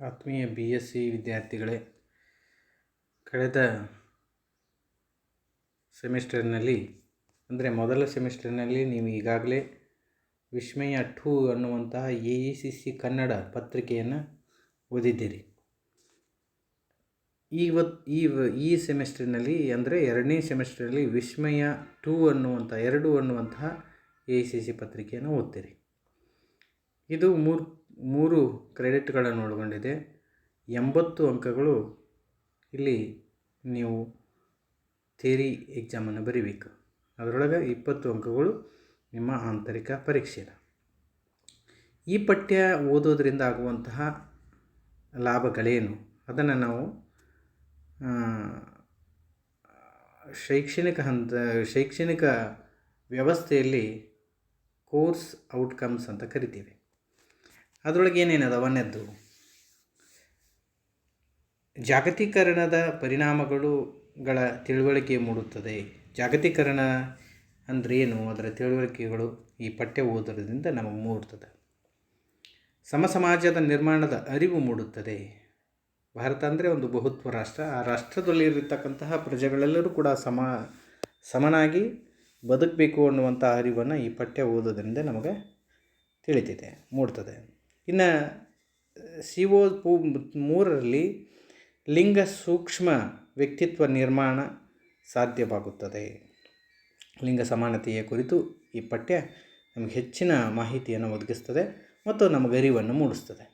ಆತ್ಮೀಯ BSc ವಿದ್ಯಾರ್ಥಿಗಳೇ, ಕಳೆದ ಸೆಮಿಸ್ಟರ್ನಲ್ಲಿ ಅಂದರೆ ಮೊದಲ ಸೆಮಿಸ್ಟರ್ನಲ್ಲಿ ನೀವು ಈಗಾಗಲೇ ವಿಸ್ಮಯ 2 ಅನ್ನುವಂತಹ AECC ಕನ್ನಡ ಪತ್ರಿಕೆಯನ್ನು ಓದಿದ್ದೀರಿ. ಈ ಸೆಮಿಸ್ಟರ್ನಲ್ಲಿ ಅಂದರೆ ಎರಡನೇ ಸೆಮಿಸ್ಟರ್ನಲ್ಲಿ ವಿಸ್ಮಯ 2 ಅನ್ನುವಂತಹ AECC ಪತ್ರಿಕೆಯನ್ನು ಓದ್ತೀರಿ. ಇದು ಮೂರು ಕ್ರೆಡಿಟ್ಗಳನ್ನು ಒಳಗೊಂಡಿದೆ. 80 ಅಂಕಗಳು ಇಲ್ಲಿ ನೀವು ಥಿಯರಿ ಎಕ್ಸಾಮನ್ನು ಬರೀಬೇಕು. ಅದರೊಳಗೆ 20 ಅಂಕಗಳು ನಿಮ್ಮ ಆಂತರಿಕ ಪರೀಕ್ಷೆ. ಈ ಪಠ್ಯ ಓದೋದ್ರಿಂದ ಆಗುವಂತಹ ಲಾಭಗಳೇನು ಅದನ್ನು ನಾವು ಶೈಕ್ಷಣಿಕ ವ್ಯವಸ್ಥೆಯಲ್ಲಿ ಕೋರ್ಸ್ ಔಟ್ಕಮ್ಸ್ ಅಂತ ಕರಿತೀವಿ. ಅದರೊಳಗೆ ಏನೇನದ? ಒಂದನೇದ್ದು ಜಾಗತೀಕರಣದ ಪರಿಣಾಮಗಳ ತಿಳುವಳಿಕೆ ಮೂಡುತ್ತದೆ. ಜಾಗತೀಕರಣ ಅಂದರೆ ಏನು, ಅದರ ತಿಳುವಳಿಕೆಗಳು ಈ ಪಠ್ಯ ಓದೋದ್ರಿಂದ ನಮಗೆ ಮೂಡುತ್ತದೆ. ಸಮಾಜದ ನಿರ್ಮಾಣದ ಅರಿವು ಮೂಡುತ್ತದೆ. ಭಾರತ ಅಂದರೆ ಒಂದು ಬಹುತ್ವ ರಾಷ್ಟ್ರ. ಆ ರಾಷ್ಟ್ರದಲ್ಲಿರತಕ್ಕಂತಹ ಪ್ರಜೆಗಳೆಲ್ಲರೂ ಕೂಡ ಸಮನಾಗಿ ಬದುಕಬೇಕು ಅನ್ನುವಂಥ ಅರಿವನ್ನು ಈ ಪಠ್ಯ ಓದೋದ್ರಿಂದ ನಮಗೆ ಮೂಡ್ತದೆ. ಇನ್ನು CO 3ರಲ್ಲಿ ಲಿಂಗ ಸೂಕ್ಷ್ಮ ವ್ಯಕ್ತಿತ್ವ ನಿರ್ಮಾಣ ಸಾಧ್ಯವಾಗುತ್ತದೆ. ಲಿಂಗ ಸಮಾನತೆಯ ಕುರಿತು ಈ ಪಠ್ಯ ನಮಗೆ ಹೆಚ್ಚಿನ ಮಾಹಿತಿಯನ್ನು ಒದಗಿಸ್ತದೆ ಮತ್ತು ನಮಗೆ ಅರಿವನ್ನು ಮೂಡಿಸ್ತದೆ.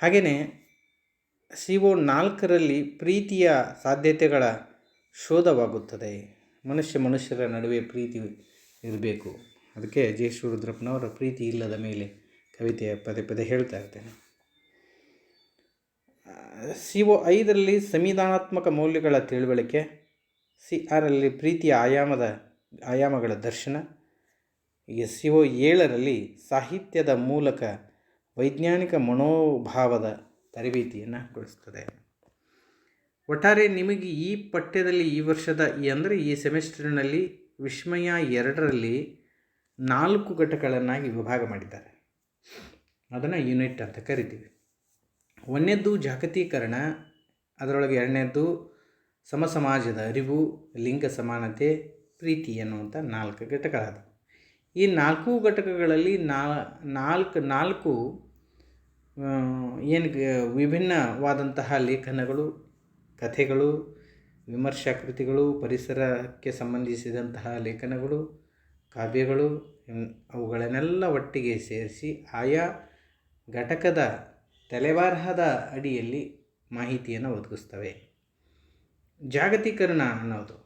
ಹಾಗೆಯೇ CO 4ರಲ್ಲಿ ಪ್ರೀತಿಯ ಸಾಧ್ಯತೆಗಳ ಶೋಧವಾಗುತ್ತದೆ. ಮನುಷ್ಯರ ನಡುವೆ ಪ್ರೀತಿ ಇರಬೇಕು. ಅದಕ್ಕೆ ಜೆ.ಸಿ. ರುದ್ರಪ್ಪನವರ ಪ್ರೀತಿ ಇಲ್ಲದ ಮೇಲೆ ಕವಿತೆಯ ಪದೇ ಹೇಳ್ತಾ ಇರ್ತೇನೆ. CO 5ರಲ್ಲಿ ಸಂವಿಧಾನಾತ್ಮಕ ಮೌಲ್ಯಗಳ ತಿಳುವಳಿಕೆ. CRಲ್ಲಿ ಪ್ರೀತಿಯ ಆಯಾಮಗಳ ದರ್ಶನ. ಈಗ CO 7ರಲ್ಲಿ ಸಾಹಿತ್ಯದ ಮೂಲಕ ವೈಜ್ಞಾನಿಕ ಮನೋಭಾವದ ತರಬೇತಿಯನ್ನು ಗೊಳಿಸ್ತದೆ. ಒಟ್ಟಾರೆ ನಿಮಗೆ ಈ ಪಠ್ಯದಲ್ಲಿ ಈ ವರ್ಷದ ಈ ಸೆಮಿಸ್ಟರ್ನಲ್ಲಿ ವಿಸ್ಮಯ 2ರಲ್ಲಿ 4 ಘಟಕಗಳನ್ನಾಗಿ ವಿಭಾಗ ಮಾಡಿದ್ದಾರೆ. ಅದನ್ನು ಯೂನಿಟ್ ಅಂತ ಕರಿತೀವಿ. ಒಂದನೇದ್ದು ಜಾಗತೀಕರಣ, ಅದರೊಳಗೆ ಎರಡನೇದ್ದು ಸಮಾಜದ ಅರಿವು, ಲಿಂಗ ಸಮಾನತೆ, ಪ್ರೀತಿ ಎನ್ನುವಂಥ 4 ಘಟಕಗಳಾದವು. ಈ 4 ಘಟಕಗಳಲ್ಲಿ ನಾಲ್ಕು ವಿಭಿನ್ನವಾದಂತಹ ಲೇಖನಗಳು, ಕಥೆಗಳು, ವಿಮರ್ಶಾಕೃತಿಗಳು, ಪರಿಸರಕ್ಕೆ ಸಂಬಂಧಿಸಿದಂತಹ ಲೇಖನಗಳು, ಕಾವ್ಯಗಳು, ಅವುಗಳನ್ನೆಲ್ಲ ಒಟ್ಟಿಗೆ ಸೇರಿಸಿ ಆಯಾ ಘಟಕದ ತಲೆಬರಹದ ಅಡಿಯಲ್ಲಿ ಮಾಹಿತಿಯನ್ನು ಒದಗಿಸ್ತವೆ. ಜಾಗತೀಕರಣ ಅನ್ನೋದು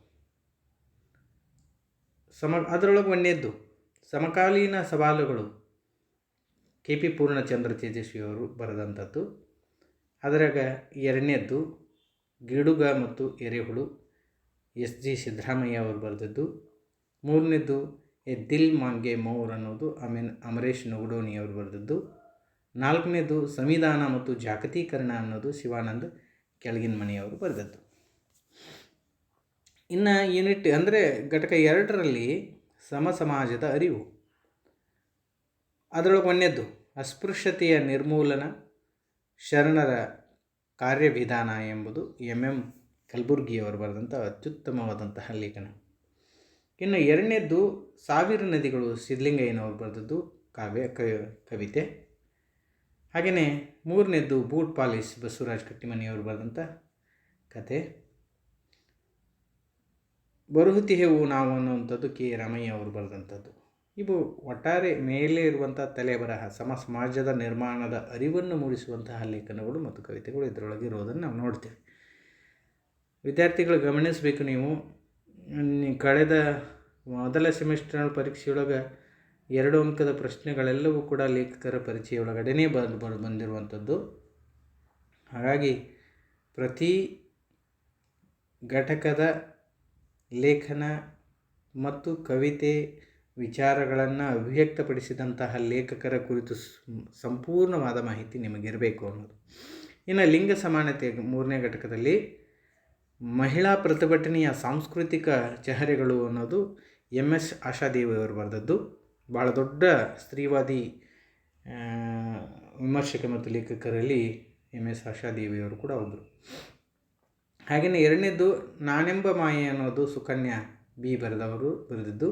ಅದರೊಳಗೆ ಒಂದನೇದ್ದು ಸಮಕಾಲೀನ ಸವಾಲುಗಳು, KP ಪೂರ್ಣಚಂದ್ರ ತೇಜಸ್ವಿಯವರು ಬರೆದಂಥದ್ದು. ಅದರಾಗ ಎರಡನೇದ್ದು ಗಿಡುಗ ಮತ್ತು ಎರೆಹುಳು, SG ಸಿದ್ದರಾಮಯ್ಯ ಅವರು ಬರೆದದ್ದು. ಮೂರನೇದ್ದು ದಿಲ್ ಮಾಂಗೆ ಮೋರ್ ಅನ್ನೋದು ಅಮರೇಶ್ ನಗುಡೋಣಿಯವರು ಬರೆದದ್ದು. ನಾಲ್ಕನೇದು ಸಂವಿಧಾನ ಮತ್ತು ಜಾಗತೀಕರಣ ಅನ್ನೋದು ಶಿವಾನಂದ ಕೆಳಗಿನ ಮನೆಯವರು ಬರೆದದ್ದು. ಇನ್ನು ಯೂನಿಟ್ ಅಂದರೆ ಘಟಕ 2ರಲ್ಲಿ ಸಮಾಜದ ಅರಿವು. ಅದರೊಳಗೆ ಒಂದನೇದ್ದು ಅಸ್ಪೃಶ್ಯತೆಯ ನಿರ್ಮೂಲನ, ಶರಣರ ಕಾರ್ಯವಿಧಾನ ಎಂಬುದು MM ಕಲಬುರ್ಗಿಯವರು ಬರೆದಂಥ ಅತ್ಯುತ್ತಮವಾದಂತಹ ಲೇಖನ. ಇನ್ನು ಎರಡನೇದ್ದು ಸಾವಿರ ನದಿಗಳು, ಸಿದ್ಧಲಿಂಗಯ್ಯನವರು ಬರೆದದ್ದು ಕವಿತೆ. ಹಾಗೆಯೇ ಮೂರನೇದ್ದು ಬೂಟ್ ಪಾಲಿಶ್, ಬಸವರಾಜ್ ಕಟ್ಟಿಮನಿಯವರು ಬರೆದಂಥ ಕತೆ. ಬರುಹುತಿಹೆವು ನಾವು ಅನ್ನುವಂಥದ್ದು K. ರಾಮಯ್ಯ ಅವರು ಬರೆದಂಥದ್ದು. ಇವು ಒಟ್ಟಾರೆ ಮೇಲೆ ಇರುವಂಥ ತಲೆಬರಹ ಸಮಾಜದ ನಿರ್ಮಾಣದ ಅರಿವನ್ನು ಮೂಡಿಸುವಂತಹ ಲೇಖನಗಳು ಮತ್ತು ಕವಿತೆಗಳು ಇದರೊಳಗೆ ಇರೋದನ್ನು ನಾವು ನೋಡ್ತೇವೆ. ವಿದ್ಯಾರ್ಥಿಗಳು ಗಮನಿಸಬೇಕು. ನೀವು ಕಳೆದ ಮೊದಲ ಸೆಮಿಸ್ಟರ್ ಪರೀಕ್ಷೆಯೊಳಗೆ 2 ಅಂಕದ ಪ್ರಶ್ನೆಗಳೆಲ್ಲವೂ ಕೂಡ ಲೇಖಕರ ಪರಿಚಯ ಒಳಗಡೆನೇ ಬಂದಿರುವಂಥದ್ದು. ಹಾಗಾಗಿ ಪ್ರತಿ ಘಟಕದ ಲೇಖನ ಮತ್ತು ಕವಿತೆ ವಿಚಾರಗಳನ್ನು ಅಭಿವ್ಯಕ್ತಪಡಿಸಿದಂತಹ ಲೇಖಕರ ಕುರಿತು ಸಂಪೂರ್ಣವಾದ ಮಾಹಿತಿ ನಿಮಗಿರಬೇಕು ಅನ್ನೋದು. ಇನ್ನು ಲಿಂಗ ಸಮಾನತೆ 3ನೇ ಘಟಕದಲ್ಲಿ ಮಹಿಳಾ ಪ್ರತಿಭಟನೆಯ ಸಾಂಸ್ಕೃತಿಕ ಚಹರೆಗಳು ಅನ್ನೋದು MS ಆಶಾದೇವಿಯವರು ಬರೆದದ್ದು. ಭಾಳ ದೊಡ್ಡ ಸ್ತ್ರೀವಾದಿ ವಿಮರ್ಶಕ ಮತ್ತು ಲೇಖಕರಲ್ಲಿ MS ಆಶಾದೇವಿಯವರು ಕೂಡ ಒಬ್ಬರು. ಹಾಗೆಯೇ ಎರಡನೇದು ನಾನೆಂಬ ಮಾಯೆ ಅನ್ನೋದು ಸುಕನ್ಯಾ ಬಿ ಬರೆದಿದ್ದು.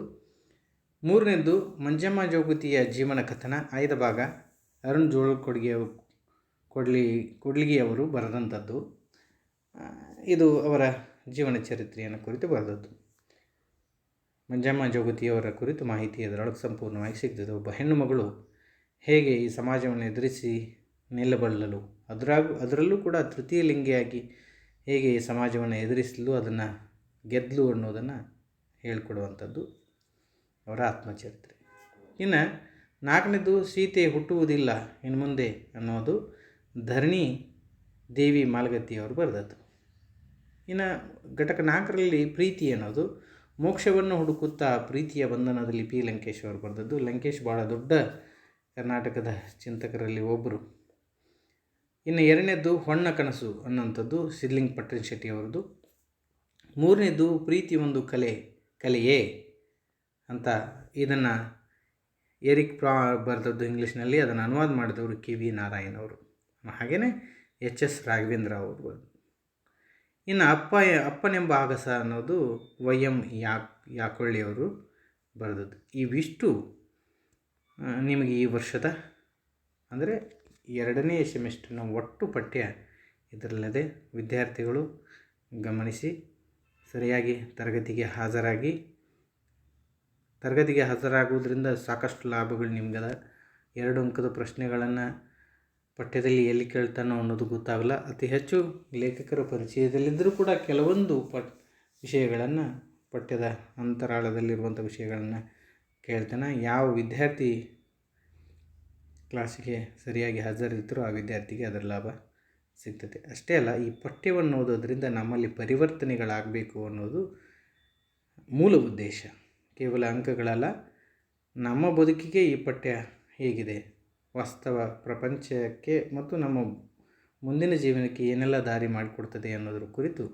ಮೂರನೇದು ಮಂಜಮ್ಮ ಜೋಗತಿಯ ಜೀವನ ಕಥನ, ಆಯ್ದ ಭಾಗ ಅರುಣ್ ಕೊಡ್ಲಿಗಿಯವರು ಬರೆದಂಥದ್ದು. ಇದು ಅವರ ಜೀವನ ಚರಿತ್ರೆಯನ್ನು ಕುರಿತು ಬರೆದದ್ದು. ಮಂಜಮ್ಮ ಜೋಗತಿಯವರ ಕುರಿತು ಮಾಹಿತಿ ಅದರೊಳಗೆ ಸಂಪೂರ್ಣವಾಗಿ ಸಿಗ್ತದೆ. ಒಬ್ಬ ಹೆಣ್ಣು ಮಗಳು ಹೇಗೆ ಈ ಸಮಾಜವನ್ನು ಎದುರಿಸಿ ನಿಲ್ಲಬಲ್ಲಲು, ಅದರಲ್ಲೂ ಕೂಡ ತೃತೀಯ ಲಿಂಗಿಯಾಗಿ ಹೇಗೆ ಈ ಸಮಾಜವನ್ನು ಎದುರಿಸಲು ಅದನ್ನು ಗೆದ್ದಲು ಅನ್ನೋದನ್ನು ಹೇಳಿಕೊಡುವಂಥದ್ದು ಅವರ ಆತ್ಮಚರಿತ್ರೆ. ಇನ್ನು ನಾಲ್ಕನೇದು ಸೀತೆ ಹುಟ್ಟುವುದಿಲ್ಲ ಇನ್ನು ಮುಂದೆ ಅನ್ನೋದು ಧರಣಿ ದೇವಿ ಮಾಲಗತ್ತಿಯವರು ಬರೆದದ್ದು. ಇನ್ನು ಘಟಕ 4ರಲ್ಲಿ ಪ್ರೀತಿ ಅನ್ನೋದು ಮೋಕ್ಷವನ್ನು ಹುಡುಕುತ್ತಾ ಪ್ರೀತಿಯ ಬಂಧನದಲ್ಲಿ ಪಿ ಲಂಕೇಶ್ ಅವರು ಬರೆದದ್ದು. ಲಂಕೇಶ್ ಭಾಳ ದೊಡ್ಡ ಕರ್ನಾಟಕದ ಚಿಂತಕರಲ್ಲಿ ಒಬ್ಬರು. ಇನ್ನು ಎರಡನೇದು ಹೊಣ್ಣ ಕನಸು ಅನ್ನೋಂಥದ್ದು ಸಿದ್ಲಿಂಗ್ ಪಟ್ಟಣ ಶೆಟ್ಟಿ ಅವರದ್ದು. ಮೂರನೇದು ಪ್ರೀತಿ ಒಂದು ಕಲೆಯೇ ಅಂತ, ಇದನ್ನು ಎರಿಕ್ ಪ್ರಾ ಬರೆದದ್ದು ಇಂಗ್ಲೀಷ್ನಲ್ಲಿ. ಅದನ್ನು ಅನುವಾದ ಮಾಡಿದವರು KV ನಾರಾಯಣ್ ಅವರು. ಹಾಗೆಯೇ HS ರಾಘವೇಂದ್ರ ಅವರು ಬರೆದು. ಇನ್ನು ಅಪ್ಪನೆಂಬ ಆಗಸ ಅನ್ನೋದು YM ಯಾಕೊಳ್ಳಿಯವರು ಬರೆದದ್ದು. ಇವಿಷ್ಟು ನಿಮಗೆ ಈ ವರ್ಷದ ಅಂದರೆ 2ನೇ ಸೆಮಿಸ್ಟರ್ನ ಒಟ್ಟು ಪಠ್ಯ ಇದರಲ್ಲದೆ. ವಿದ್ಯಾರ್ಥಿಗಳು ಗಮನಿಸಿ ಸರಿಯಾಗಿ ತರಗತಿಗೆ ಹಾಜರಾಗುವುದರಿಂದ ಸಾಕಷ್ಟು ಲಾಭಗಳು ನಿಮ್ಗದ. 2 ಅಂಕದ ಪ್ರಶ್ನೆಗಳನ್ನು ಪಠ್ಯದಲ್ಲಿ ಎಲ್ಲಿ ಕೇಳ್ತಾನೋ ಅನ್ನೋದು ಗೊತ್ತಾಗಲ್ಲ. ಅತಿ ಹೆಚ್ಚು ಲೇಖಕರ ಪರಿಚಯದಲ್ಲಿದ್ದರೂ ಕೂಡ ಕೆಲವೊಂದು ವಿಷಯಗಳನ್ನು ಪಠ್ಯದ ಅಂತರಾಳದಲ್ಲಿರುವಂಥ ವಿಷಯಗಳನ್ನು ಕೇಳ್ತಾನೆ. ಯಾವ ವಿದ್ಯಾರ್ಥಿ ಕ್ಲಾಸಿಗೆ ಸರಿಯಾಗಿ ಹಾಜರಿರ್ತಾರೋ ಆ ವಿದ್ಯಾರ್ಥಿಗೆ ಅದರ ಲಾಭ ಸಿಗ್ತದೆ. ಅಷ್ಟೇ ಅಲ್ಲ, ಈ ಪಠ್ಯವನ್ನು ಓದೋದ್ರಿಂದ ನಮ್ಮಲ್ಲಿ ಪರಿವರ್ತನೆಗಳಾಗಬೇಕು ಅನ್ನೋದು ಮೂಲ ಉದ್ದೇಶ. ಕೇವಲ ಅಂಕಗಳಲ್ಲ, ನಮ್ಮ ಬದುಕಿಗೆ ಈ ಪಠ್ಯ ಹೇಗಿದೆ, ವಾಸ್ತವ ಪ್ರಪಂಚಕ್ಕೆ ಮತ್ತು ನಮ್ಮ ಮುಂದಿನ ಜೀವನಕ್ಕೆ ಏನೆಲ್ಲ ದಾರಿ ಮಾಡಿಕೊಡ್ತದೆ ಅನ್ನೋದ್ರ ಕುರಿತು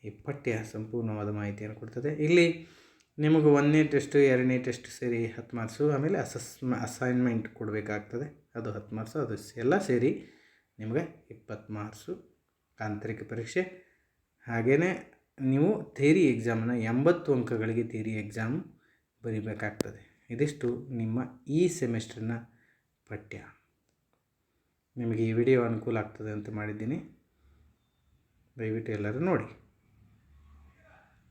ಈ ಪಠ್ಯ ಸಂಪೂರ್ಣವಾದ ಮಾಹಿತಿಯನ್ನು ಕೊಡ್ತದೆ. ಇಲ್ಲಿ ನಿಮಗೆ 1ನೇ ಟೆಸ್ಟು 2ನೇ ಟೆಸ್ಟ್ ಸೇರಿ 10 ಮಾರ್ಕ್ಸು, ಆಮೇಲೆ ಅಸೈನ್ಮೆಂಟ್ ಕೊಡಬೇಕಾಗ್ತದೆ, ಅದು 10 ಮಾರ್ಕ್ಸು. ಅದು ಎಲ್ಲ ಸೇರಿ ನಿಮಗೆ 20 ಮಾರ್ಕ್ಸು ಆಂತರಿಕ ಪರೀಕ್ಷೆ. ಹಾಗೆಯೇ ನೀವು ಥಿಯರಿ ಎಕ್ಸಾಮನ್ನು 80 ಅಂಕಗಳಿಗೆ ಥಿಯರಿ ಎಕ್ಸಾಮ್ ಬರೀಬೇಕಾಗ್ತದೆ. ಇದಿಷ್ಟು ನಿಮ್ಮ ಈ ಸೆಮಿಸ್ಟರ್ನ ಪಠ್ಯ. ನಿಮಗೆ ಈ ವಿಡಿಯೋ ಅನುಕೂಲ ಆಗ್ತದೆ ಅಂತ ಮಾಡಿದ್ದೀನಿ. ದಯವಿಟ್ಟು ಎಲ್ಲರೂ ನೋಡಿ.